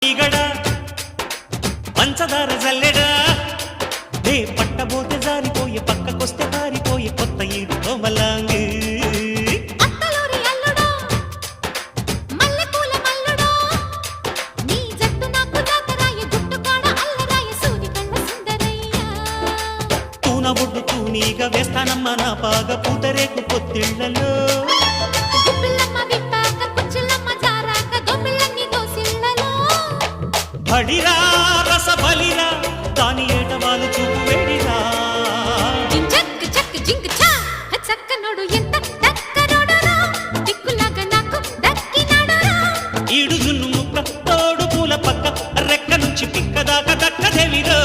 ఈగడా పంచదార జల్లెడా నే పట్టబోతే జారిపోయే పక్కకొస్తే పారిపోయే కొత్త ఈడు కోమలాంగి అత్తలోరి అల్లుడా మల్లెపూల మల్లుడా నీ జట్టు నాకు జాతరాయ గుట్టుకాడ అల్లరాయ సూది కళ్ళ సుందరయ్య తూన ఒడ్డు తూనీగా వేస్తానమ్మ నా పాగ పూతరేకు పొత్తిళ్లలో గుప్పిల్లమ్మ విప్పాక కుచ్చిల్లమ్మ జారాక దొమ్మిళ్ళన్ని దోసిళ్ళలో బడిరా రస బలిరా దాని ఏట వాళ్ళు చూపు వేడిరా జింజక్ చక్ జింగ్ చా చక్కనోడు ఎంత దక్కనోడురా దిక్కులాగా నాకు దక్కినాడురా ఈడు జున్ను ముక్క తోడు పూల పక్క రెక్క నుంచి పిక్క దాకా దక్కదేవిరో